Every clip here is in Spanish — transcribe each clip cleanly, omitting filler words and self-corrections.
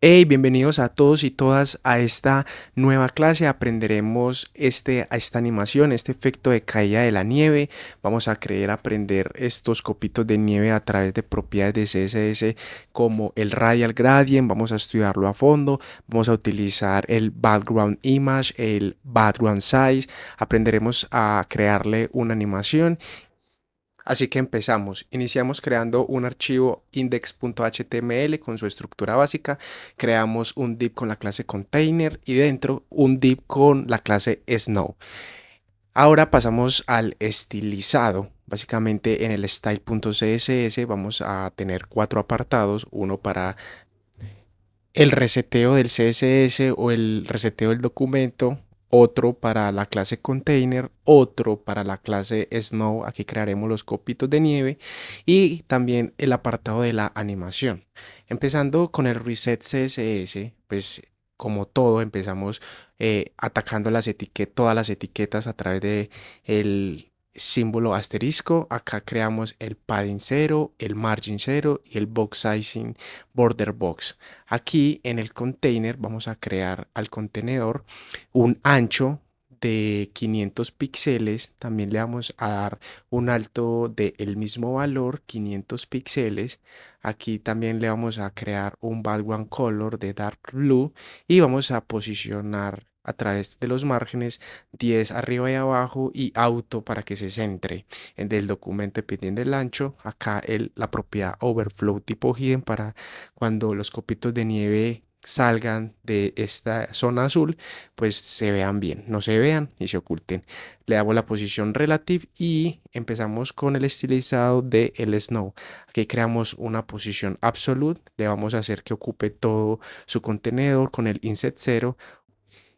Hey, bienvenidos a todos y todas a esta nueva clase. Aprenderemos a esta animación, este efecto de caída de la nieve. Vamos a aprender estos copitos de nieve a través de propiedades de CSS como el Radial Gradient. Vamos a estudiarlo a fondo. Vamos a utilizar el Background Image, el Background Size. Aprenderemos a crearle una animación. Así que empezamos. Iniciamos creando un archivo index.html con su estructura básica. Creamos un div con la clase container y dentro un div con la clase snow. Ahora pasamos al estilizado. Básicamente en el style.css vamos a tener cuatro apartados. Uno para el reseteo del CSS o el reseteo del documento, otro para la clase container, otro para la clase snow, aquí crearemos los copitos de nieve y también el apartado de la animación. Empezando con el reset CSS, pues como todo empezamos atacando todas las etiquetas a través de el símbolo asterisco. Acá creamos el padding 0, el margin 0 y el box sizing border box. Aquí en el container vamos a crear al contenedor un ancho de 500 píxeles. También le vamos a dar un alto del mismo valor, 500 píxeles. Aquí también le vamos a crear un background color de dark blue y vamos a posicionar a través de los márgenes 10 arriba y abajo y auto para que se centre en el documento dependiendo del ancho. Acá la propiedad overflow tipo hidden para cuando los copitos de nieve salgan de esta zona azul, pues se vean bien, no se vean y se oculten. Le damos la posición relative y empezamos con el estilizado de el snow. Aquí creamos una posición absolute, le vamos a hacer que ocupe todo su contenedor con el inset 0.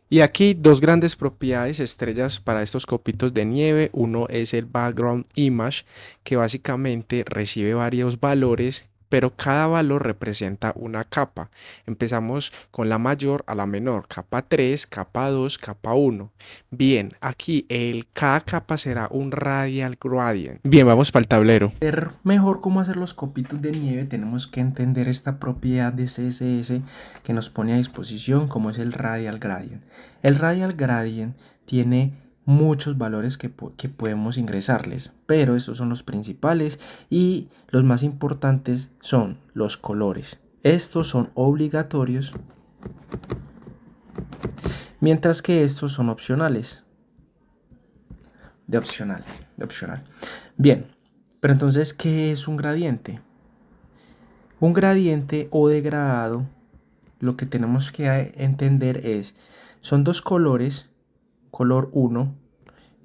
Y aquí dos grandes propiedades estrellas para estos copitos de nieve. Uno es el background image, que básicamente recibe varios valores, pero cada valor representa una capa. Empezamos con la mayor a la menor, capa 3, capa 2, capa 1. Bien, aquí cada capa será un radial gradient. Bien, vamos para el tablero. Entender mejor cómo hacer los copitos de nieve, tenemos que entender esta propiedad de CSS que nos pone a disposición, como es el radial gradient. El radial gradient tiene muchos valores que podemos ingresarles, pero estos son los principales y los más importantes son los colores. Estos son obligatorios, mientras que estos son opcionales. De opcional, de opcional. Bien, pero entonces, ¿qué es un gradiente? Un gradiente o degradado, lo que tenemos que entender son dos colores, color 1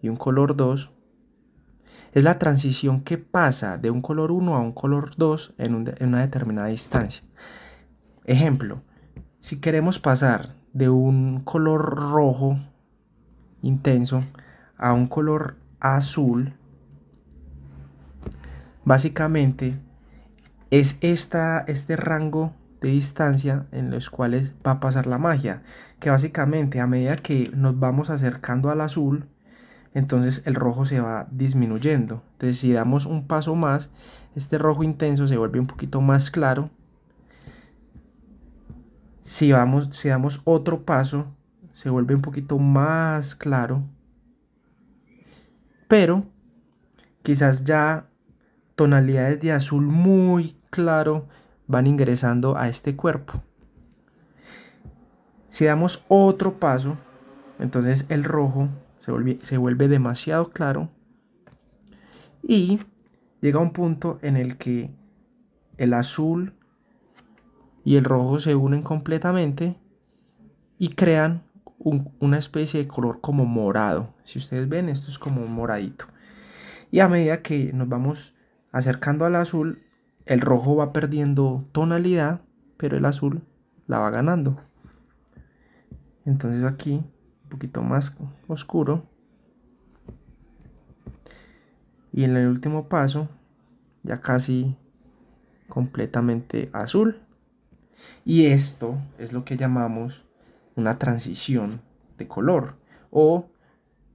y un color 2. Es la transición que pasa de un color 1 a un color 2 en una determinada distancia. Ejemplo, si queremos pasar de un color rojo intenso a un color azul, básicamente es este rango de distancia en los cuales va a pasar la magia, que básicamente a medida que nos vamos acercando al azul, entonces el rojo se va disminuyendo. Entonces si damos un paso más, este rojo intenso se vuelve un poquito más claro. Si damos otro paso, se vuelve un poquito más claro, pero quizás ya tonalidades de azul muy claro van ingresando a este cuerpo. Si damos otro paso, entonces el rojo se vuelve demasiado claro y llega un punto en el que el azul y el rojo se unen completamente y crean una especie de color como morado. Si ustedes ven, esto es como un moradito. Y a medida que nos vamos acercando al azul, el rojo va perdiendo tonalidad, pero el azul la va ganando. Entonces aquí, un poquito más oscuro. Y en el último paso, ya casi completamente azul. Y esto es lo que llamamos una transición de color o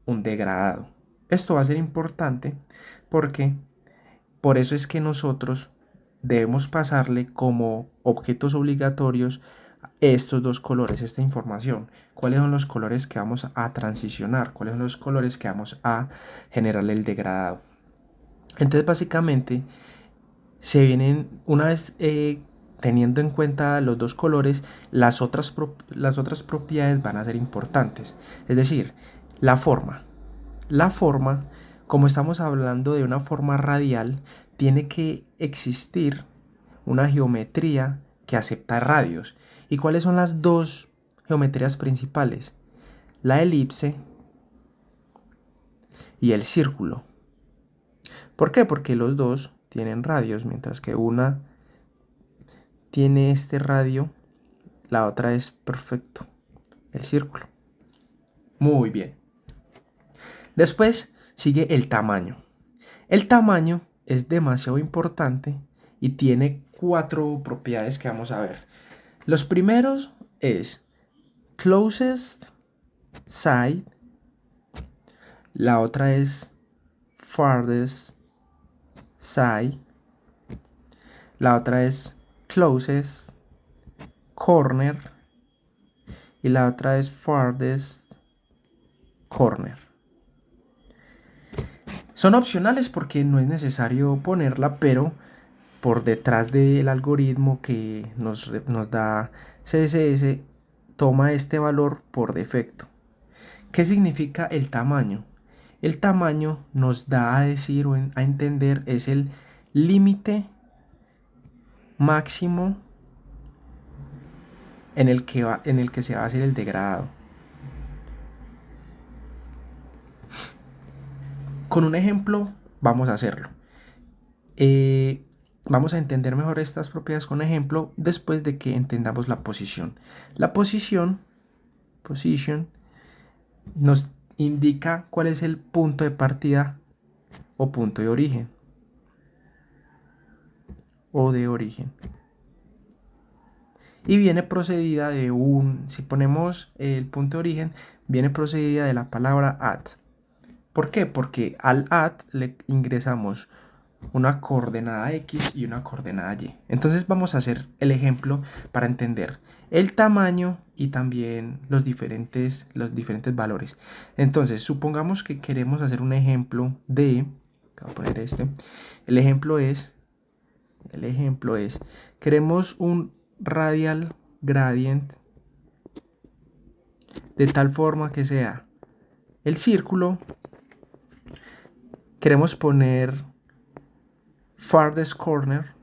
un degradado. Esto va a ser importante porque por eso es que nosotros debemos pasarle como objetos obligatorios estos dos colores, esta información. ¿Cuáles son los colores que vamos a transicionar? ¿Cuáles son los colores que vamos a generarle el degradado? Entonces, básicamente, se vienen, una vez teniendo en cuenta los dos colores, las otras propiedades van a ser importantes. Es decir, la forma. La forma, como estamos hablando de una forma radial, tiene que existir una geometría que acepta radios. ¿Y cuáles son las dos geometrías principales? La elipse y el círculo. ¿Por qué? Porque los dos tienen radios, mientras que una tiene este radio, la otra es perfecto, el círculo. Muy bien. Después sigue el tamaño. El tamaño es demasiado importante y tiene 4 propiedades que vamos a ver. Los primeros es closest side, la otra es farthest side, la otra es closest corner y la otra es farthest corner. Son opcionales porque no es necesario ponerla, pero por detrás del algoritmo que nos da CSS, toma este valor por defecto. ¿Qué significa el tamaño? El tamaño nos da a decir o a entender es el límite máximo en el que se va a hacer el degradado. Con un ejemplo vamos a hacerlo. Vamos a entender mejor estas propiedades con ejemplo después de que entendamos la posición. La position nos indica cuál es el punto de partida o punto de origen. Y viene precedida de si ponemos el punto de origen, viene precedida de la palabra at. ¿Por qué? Porque al at le ingresamos una coordenada X y una coordenada Y. Entonces vamos a hacer el ejemplo para entender el tamaño y también los diferentes valores. Entonces, supongamos que queremos hacer un ejemplo de, voy a poner este, el ejemplo es, queremos un radial gradient de tal forma que sea el círculo, queremos poner farthest corner,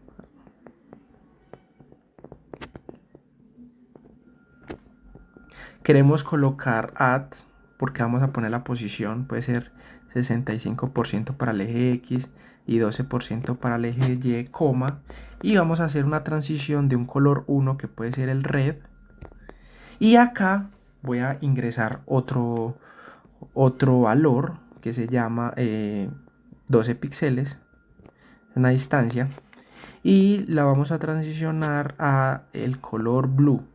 queremos colocar at, porque vamos a poner la posición, puede ser 65% para el eje X y 12% para el eje Y, coma, y vamos a hacer una transición de un color 1 que puede ser el red, y acá voy a ingresar otro valor que se llama 12 píxeles, una distancia, y la vamos a transicionar a el color blue,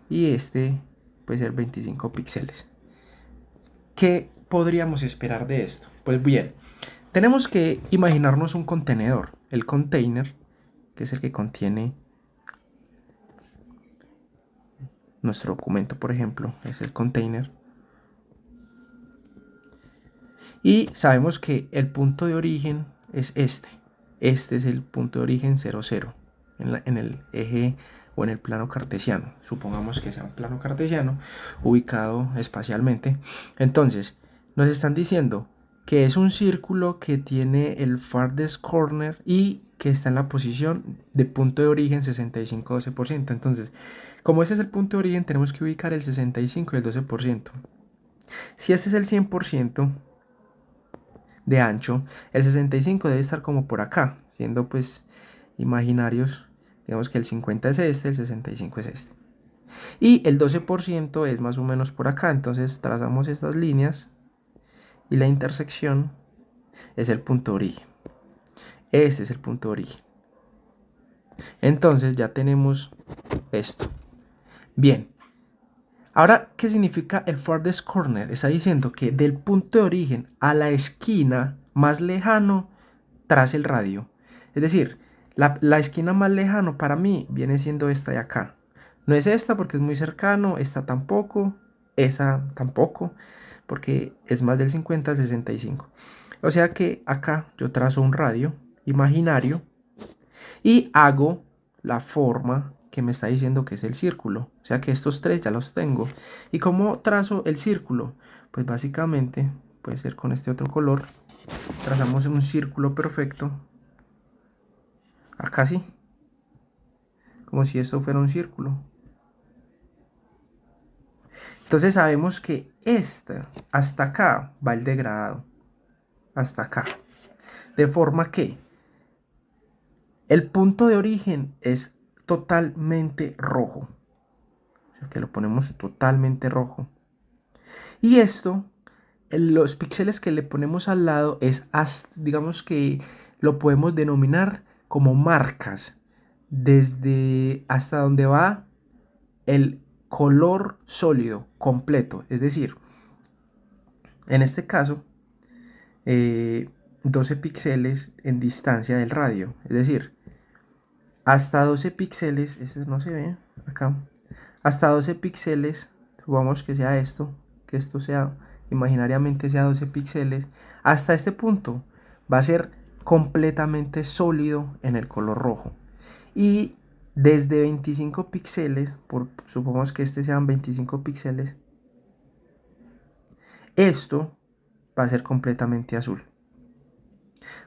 y este puede ser 25 píxeles. ¿Qué podríamos esperar de esto? Pues bien, tenemos que imaginarnos un contenedor. El container, que es el que contiene nuestro documento, por ejemplo, es el container. Y sabemos que el punto de origen es este. Este es el punto de origen 0, 0 en el eje o en el plano cartesiano. Supongamos que sea un plano cartesiano ubicado espacialmente. Entonces, nos están diciendo que es un círculo que tiene el farthest corner y que está en la posición de punto de origen 65-12%. Entonces, como este es el punto de origen, tenemos que ubicar el 65 y el 12%. Si este es el 100% de ancho, el 65 debe estar como por acá, siendo pues imaginarios. Digamos que el 50 es este, el 65 es este. Y el 12% es más o menos por acá, entonces trazamos estas líneas y la intersección es el punto de origen. Este es el punto de origen. Entonces ya tenemos esto. Bien. Ahora, ¿qué significa el farthest corner? Está diciendo que del punto de origen a la esquina más lejano trace el radio. Es decir, la esquina más lejano para mí viene siendo esta de acá. No es esta porque es muy cercano, esta tampoco, porque es más del 50 al 65. O sea que acá yo trazo un radio imaginario y hago la forma que me está diciendo que es el círculo. O sea que estos tres ya los tengo. ¿Y cómo trazo el círculo? Pues básicamente puede ser con este otro color. Trazamos un círculo perfecto. Acá sí. Como si esto fuera un círculo. Entonces sabemos que hasta acá va el degradado. Hasta acá. De forma que el punto de origen es totalmente rojo. O sea que lo ponemos totalmente rojo. Y esto, los píxeles que le ponemos al lado es, digamos que lo podemos denominar como marcas. Desde hasta donde va el color sólido completo. Es decir, en este caso, 12 píxeles en distancia del radio. Es decir, hasta 12 píxeles, este no se ve acá, hasta 12 píxeles, supongamos que sea esto, que esto sea, imaginariamente sea 12 píxeles, hasta este punto va a ser completamente sólido en el color rojo. Y desde 25 píxeles, supongamos que este sean 25 píxeles, esto va a ser completamente azul.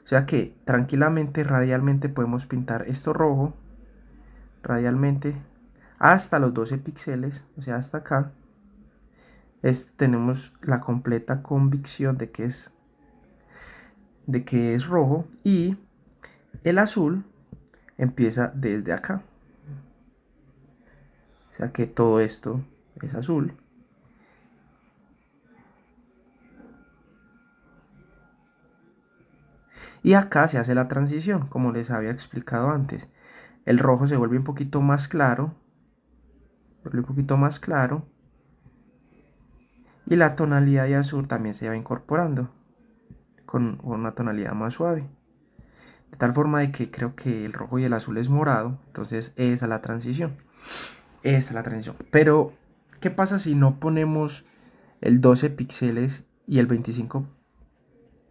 O sea que tranquilamente, radialmente podemos pintar esto rojo, radialmente, hasta los 12 píxeles, o sea, hasta acá. Tenemos la completa convicción de que es rojo, y el azul empieza desde acá. O sea que todo esto es azul. Y acá se hace la transición, como les había explicado antes. El rojo se vuelve un poquito más claro, y la tonalidad de azul también se va incorporando con una tonalidad más suave. De tal forma de que creo que el rojo y el azul es morado. Entonces esa es la transición. Esa es la transición. Pero, ¿qué pasa si no ponemos el 12 píxeles y el 25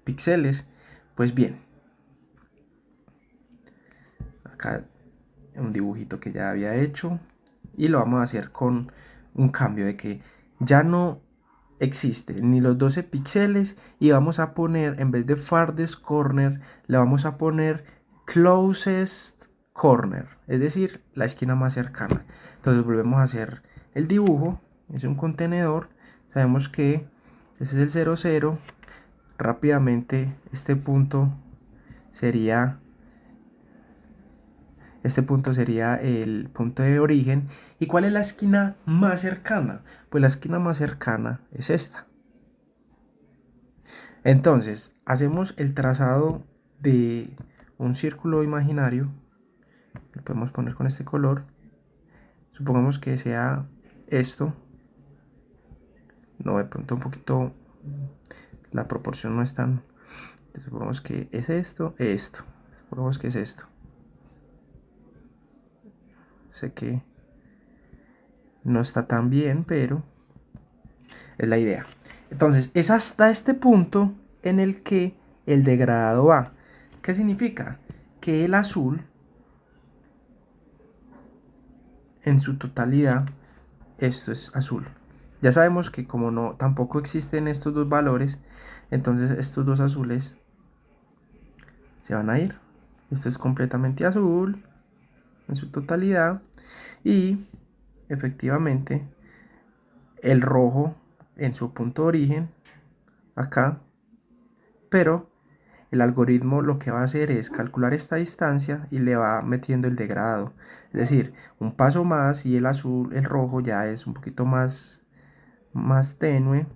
píxeles? Pues bien, acá un dibujito que ya había hecho. Y lo vamos a hacer con un cambio de que ya no existe ni los 12 píxeles, y vamos a poner, en vez de farthest corner, le vamos a poner closest corner, es decir, la esquina más cercana. Entonces volvemos a hacer el dibujo. Es un contenedor, sabemos que este es el 0, 0. Rápidamente este punto sería el punto de origen. ¿Y cuál es la esquina más cercana? Pues la esquina más cercana es esta. Entonces, hacemos el trazado de un círculo imaginario. Lo podemos poner con este color. Supongamos que sea esto. No, de pronto un poquito la proporción no es tan... Supongamos que es esto. Supongamos que es esto. Sé que no está tan bien, pero es la idea. Entonces, es hasta este punto en el que el degradado va. ¿Qué significa? Que el azul, en su totalidad, esto es azul. Ya sabemos que como no tampoco existen estos dos valores, entonces estos dos azules se van a ir. Esto es completamente azul en su totalidad, y efectivamente el rojo en su punto de origen acá, pero el algoritmo lo que va a hacer es calcular esta distancia y le va metiendo el degradado. Es decir, un paso más y el rojo ya es un poquito más tenue.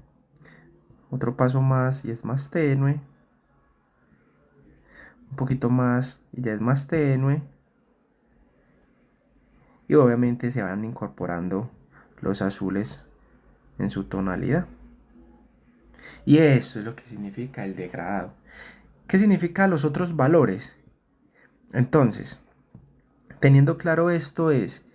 Otro paso más y es más tenue. Un poquito más y ya es más tenue. Y obviamente se van incorporando los azules en su tonalidad. Y eso es lo que significa el degradado. ¿Qué significa los otros valores? Entonces, teniendo claro esto, es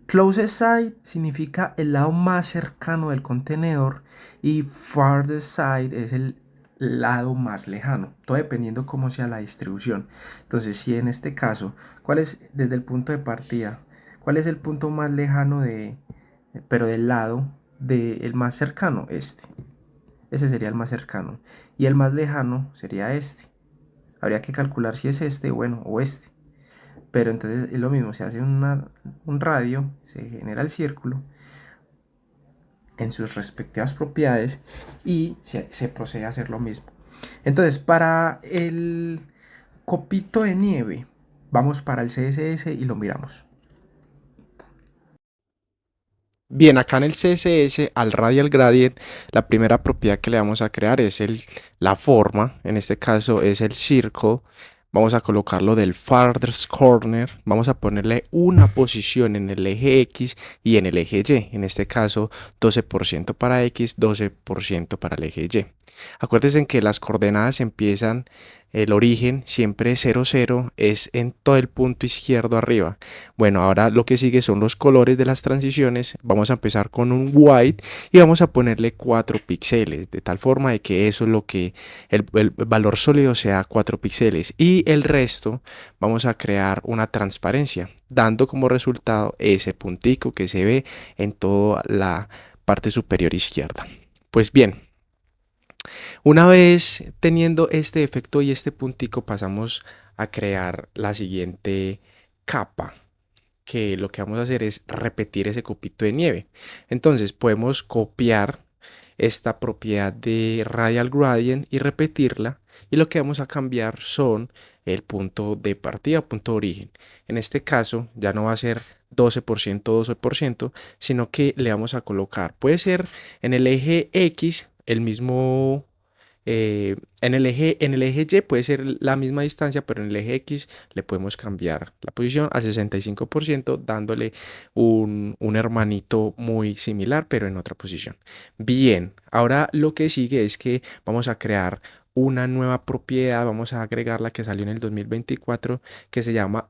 Closest side significa el lado más cercano del contenedor y farthest side es el lado más lejano, todo dependiendo cómo sea la distribución. Entonces, si en este caso, ¿cuál es desde el punto de partida? ¿Cuál es el punto más lejano pero del lado del más cercano? Este. Ese sería el más cercano. Y el más lejano sería este. Habría que calcular si es este, bueno, o este. Pero entonces es lo mismo, se hace un radio, se genera el círculo en sus respectivas propiedades y se procede a hacer lo mismo. Entonces, para el copito de nieve, vamos para el CSS y lo miramos. Bien, acá en el CSS, al radial gradient, la primera propiedad que le vamos a crear es la forma, en este caso es el circle. Vamos a colocarlo del farthest corner, vamos a ponerle una posición en el eje X y en el eje Y, en este caso 12% para X, 12% para el eje Y. Acuérdense que las coordenadas empiezan, el origen siempre 0, 0, es en todo el punto izquierdo arriba. Bueno, ahora lo que sigue son los colores de las transiciones. Vamos a empezar con un white y vamos a ponerle 4 píxeles, de tal forma de que eso es lo que el valor sólido sea 4 píxeles. Y el resto vamos a crear una transparencia, dando como resultado ese puntico que se ve en toda la parte superior izquierda. Pues bien, una vez teniendo este efecto y este puntico, pasamos a crear la siguiente capa, que lo que vamos a hacer es repetir ese copito de nieve. Entonces podemos copiar esta propiedad de radial gradient y repetirla, y lo que vamos a cambiar son el punto de partida, punto de origen. En este caso ya no va a ser 12%, 12%, sino que le vamos a colocar, puede ser en el eje X, el mismo en el eje Y puede ser la misma distancia, pero en el eje X le podemos cambiar la posición a 65%, dándole un hermanito muy similar, pero en otra posición. Bien, ahora lo que sigue es que vamos a crear una nueva propiedad, vamos a agregar la que salió en el 2024, que se llama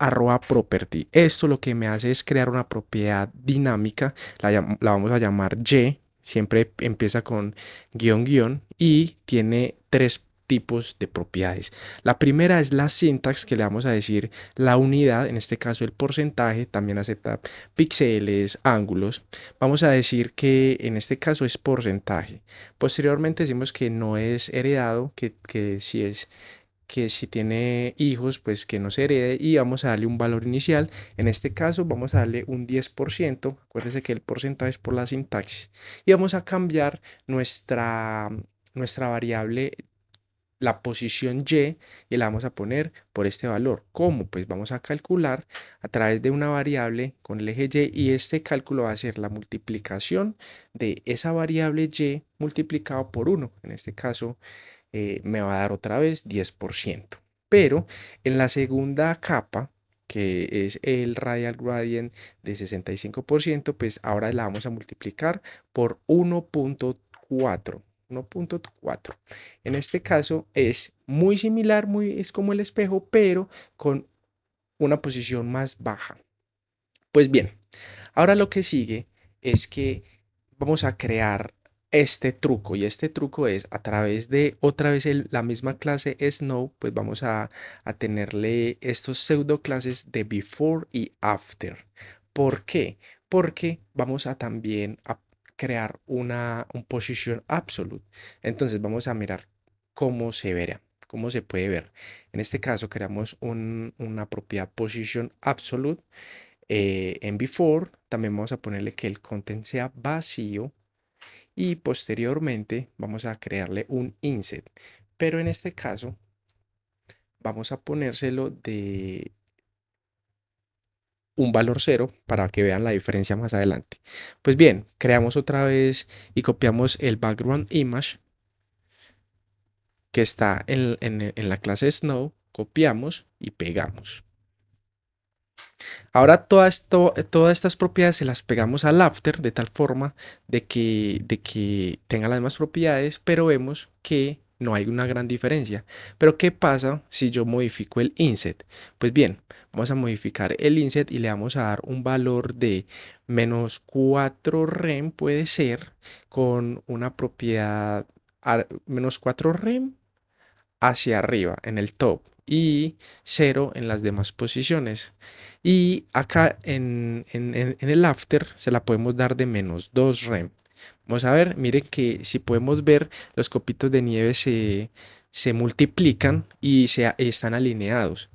@property. Esto lo que me hace es crear una propiedad dinámica, la vamos a llamar Y. Siempre empieza con guión guión y tiene tres tipos de propiedades. La primera es la sintax, que le vamos a decir la unidad, en este caso el porcentaje, también acepta píxeles, ángulos. Vamos a decir que en este caso es porcentaje. Posteriormente decimos que no es heredado, que si tiene hijos, pues que no se herede, y vamos a darle un valor inicial. En este caso vamos a darle un 10%. Acuérdense que el porcentaje es por la sintaxis. Y vamos a cambiar nuestra variable, la posición y la vamos a poner por este valor. ¿Cómo? Pues vamos a calcular a través de una variable con el eje Y, y este cálculo va a ser la multiplicación de esa variable Y multiplicado por 1. En este caso me va a dar otra vez 10%. Pero en la segunda capa, que es el radial gradient de 65%, pues ahora la vamos a multiplicar por 1.4. 1.4. En este caso es muy similar, es como el espejo, pero con una posición más baja. Pues bien, ahora lo que sigue es que vamos a crear este truco, y este truco es a través de otra vez la misma clase Snow, pues vamos a tenerle estos pseudo clases de before y after. ¿Por qué? Porque vamos a también a crear un position absolute. Entonces vamos a mirar cómo se verá, cómo se puede ver. En este caso creamos una propiedad position absolute. En before también vamos a ponerle que el content sea vacío, y posteriormente vamos a crearle un inset, pero en este caso vamos a ponérselo de un valor 0 para que vean la diferencia más adelante. Pues bien, creamos otra vez y copiamos el background image que está en la clase Snow, copiamos y pegamos. Ahora todas estas propiedades se las pegamos al after de tal forma de que tenga las mismas propiedades, pero vemos que no hay una gran diferencia. Pero ¿qué pasa si yo modifico el inset? Pues bien, vamos a modificar el inset y le vamos a dar un valor de menos 4 rem, puede ser, con una propiedad menos 4 rem hacia arriba en el top y cero en las demás posiciones. Y acá en el after se la podemos dar de menos 2 rem. Vamos a ver, miren que si podemos ver, los copitos de nieve se multiplican y están alineados.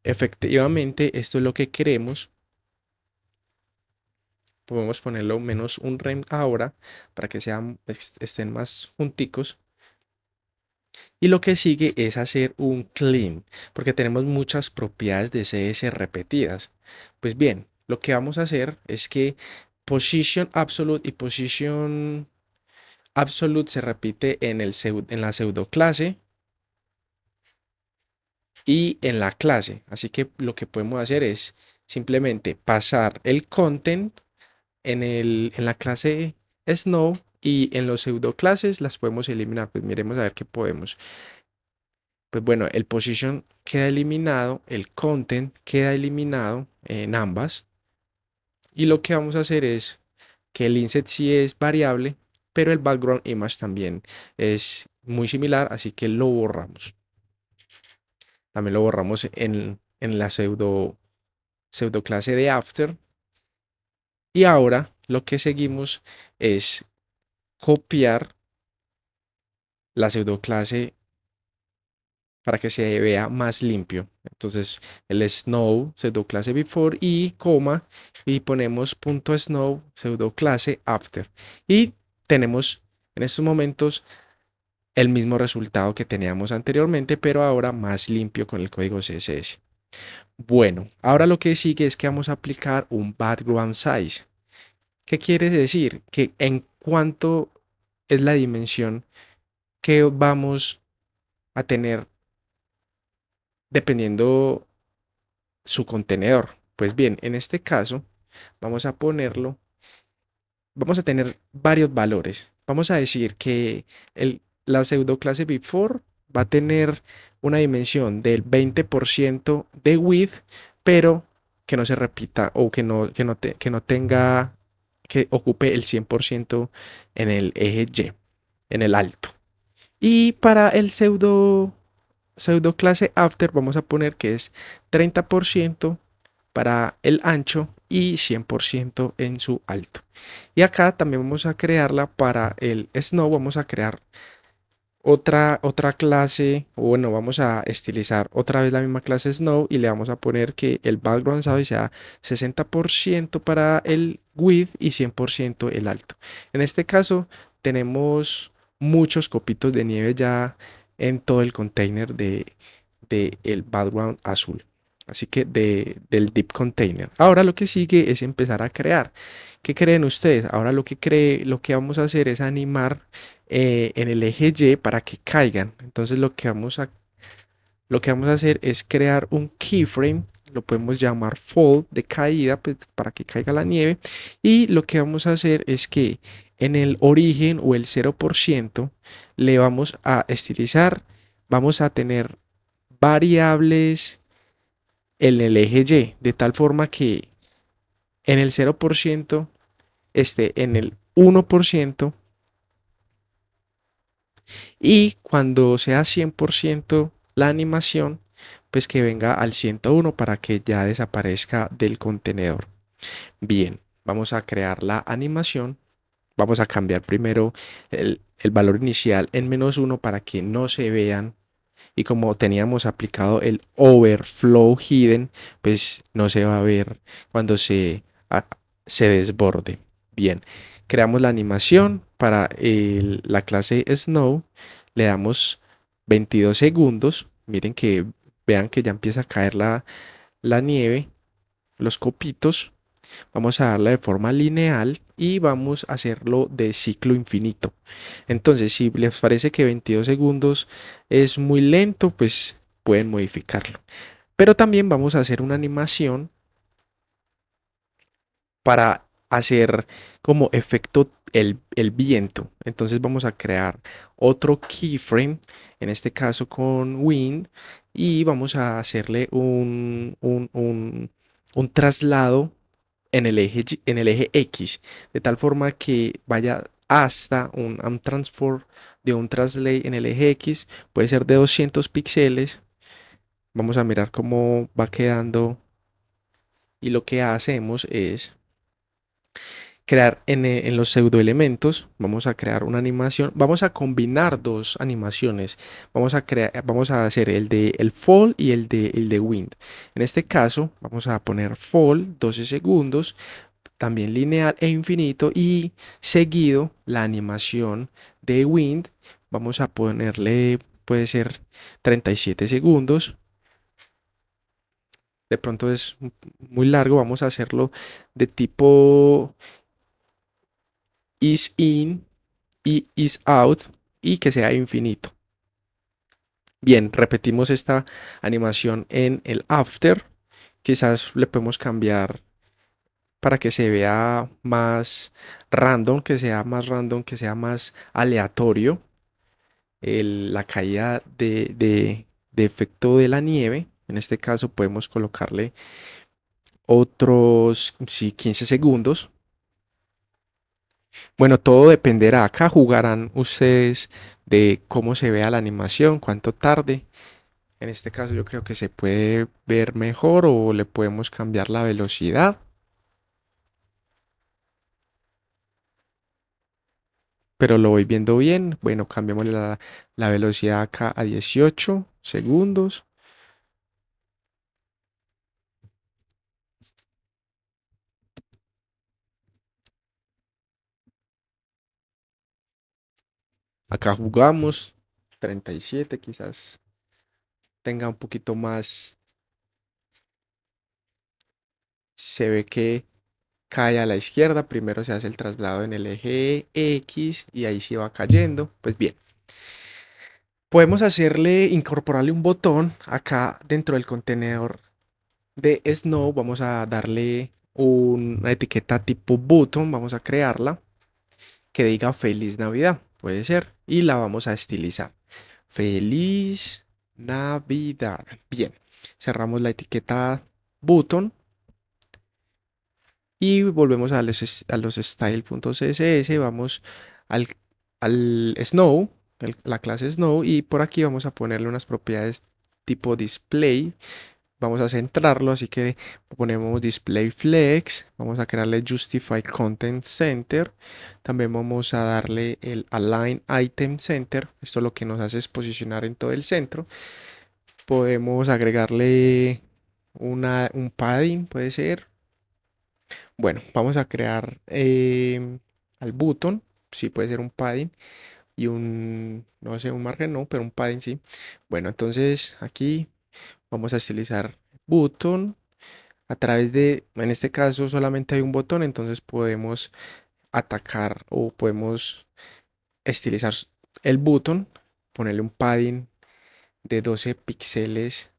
Efectivamente, esto es lo que queremos. Podemos ponerlo menos un rem ahora para que estén más junticos. Y lo que sigue es hacer un clean, porque tenemos muchas propiedades de CS repetidas. Pues bien, lo que vamos a hacer es que position absolute y position absolute se repite en la pseudo clase y en la clase. Así que lo que podemos hacer es simplemente pasar el content en la clase Snow y en los pseudo clases las podemos eliminar. Pues miremos a ver qué podemos. Pues bueno, el position queda eliminado, el content queda eliminado en ambas. Y lo que vamos a hacer es que el inset sí es variable, pero el background image también es muy similar, así que lo borramos. También lo borramos en la pseudo clase de after. Y ahora lo que seguimos es copiar la pseudo clase para que se vea más limpio. Entonces el snow pseudo clase before y coma y ponemos punto snow pseudo clase after. Y tenemos en estos momentos el mismo resultado que teníamos anteriormente, pero ahora más limpio con el código CSS. Bueno, ahora lo que sigue es que vamos a aplicar un background size. ¿Qué quiere decir? Que en cuánto es la dimensión que vamos a tener dependiendo su contenedor. Pues bien, en este caso vamos a ponerlo, vamos a tener varios valores. Vamos a decir que la pseudo clase before va a tener una dimensión del 20% de width, pero que no se repita o que no tenga, que ocupe el 100% en el eje Y, en el alto. Y para el pseudo clase after vamos a poner que es 30% para el ancho y 100% en su alto. Y acá también vamos a crearla para el snow, vamos a crear otra clase, o bueno, vamos a estilizar otra vez la misma clase snow y le vamos a poner que el background size sea 60% para el width y 100% el alto. En este caso tenemos muchos copitos de nieve ya en todo el container de el background azul. Así que del deep container. Ahora lo que sigue es empezar a crear. ¿Qué creen ustedes? Ahora lo que vamos a hacer es animar en el eje Y para que caigan. Entonces lo que vamos a hacer es crear un keyframe. Lo podemos llamar fall de caída, pues, para que caiga la nieve. Y lo que vamos a hacer es que en el origen o el 0% le vamos a estilizar. Vamos a tener variables en el eje Y, de tal forma que en el 0% esté en el 1% y cuando sea 100% la animación, pues que venga al 101 para que ya desaparezca del contenedor. Bien, vamos a crear la animación. Vamos a cambiar primero el valor inicial en -1 para que no se vean. Y como teníamos aplicado el overflow hidden, pues no se va a ver cuando se desborde. Bien, creamos la animación para la clase Snow. Le damos 22 segundos. Miren que vean que ya empieza a caer la nieve, los copitos. Vamos a darla de forma lineal y vamos a hacerlo de ciclo infinito. Entonces, si les parece que 22 segundos es muy lento, pues pueden modificarlo. Pero también vamos a hacer una animación para hacer como efecto el viento. Entonces vamos a crear otro keyframe, en este caso con wind, y vamos a hacerle un traslado en el eje X, de tal forma que vaya hasta un transform de un translate en el eje X, puede ser de 200 píxeles. Vamos a mirar cómo va quedando y lo que hacemos es crear en los pseudoelementos, vamos a crear una animación, vamos a combinar dos animaciones, vamos a hacer el de el fall y el de wind. En este caso vamos a poner fall 12 segundos, también lineal e infinito, y seguido la animación de wind vamos a ponerle, puede ser 37 segundos. De pronto es muy largo, vamos a hacerlo de tipo is in y is out, y que sea infinito. Bien, repetimos esta animación en el after. Quizás le podemos cambiar para que se vea más random, que sea más random, que sea más aleatorio la caída de efecto de la nieve. En este caso podemos colocarle otros, sí, 15 segundos. Bueno, todo dependerá. Acá jugarán ustedes de cómo se vea la animación, cuánto tarde. En este caso yo creo que se puede ver mejor o le podemos cambiar la velocidad. Pero lo voy viendo bien. Bueno, cambiamos la velocidad acá a 18 segundos. Acá jugamos 37, quizás tenga un poquito más. Se ve que cae a la izquierda. Primero se hace el traslado en el eje X y ahí sí va cayendo. Pues bien, podemos incorporarle un botón acá dentro del contenedor de Snow. Vamos a darle una etiqueta tipo button. Vamos a crearla que diga Feliz Navidad, puede ser, y la vamos a estilizar. Feliz Navidad. Bien, cerramos la etiqueta button y volvemos a los style.css. Vamos al, al Snow, la clase Snow, y por aquí vamos a ponerle unas propiedades tipo display. Vamos a centrarlo, así que ponemos display flex, vamos a crearle justify content center, también vamos a darle el align item center. Esto lo que nos hace es posicionar en todo el centro. Podemos agregarle un padding, puede ser. Bueno, vamos a crear al button, sí puede ser un padding y no sé, un margen no, pero un padding sí. Bueno, entonces aquí vamos a estilizar button a través en este caso solamente hay un botón, entonces podemos atacar o podemos estilizar el botón, ponerle un padding de 12 píxeles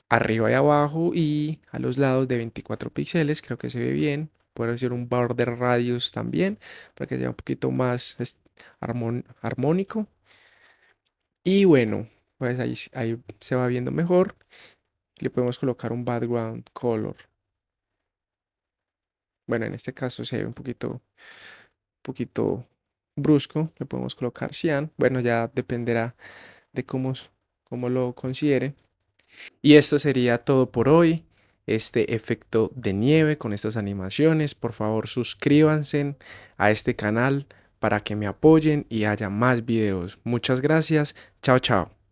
arriba y abajo y a los lados de 24 píxeles, creo que se ve bien. Puede ser un border radius también para que sea un poquito más armónico. Y bueno, pues ahí se va viendo mejor. Le podemos colocar un background color. Bueno, en este caso se ve un poquito brusco. Le podemos colocar cian. Bueno, ya dependerá de cómo lo consideren. Y esto sería todo por hoy. Este efecto de nieve con estas animaciones. Por favor, suscríbanse a este canal para que me apoyen y haya más videos. Muchas gracias. Chao, chao.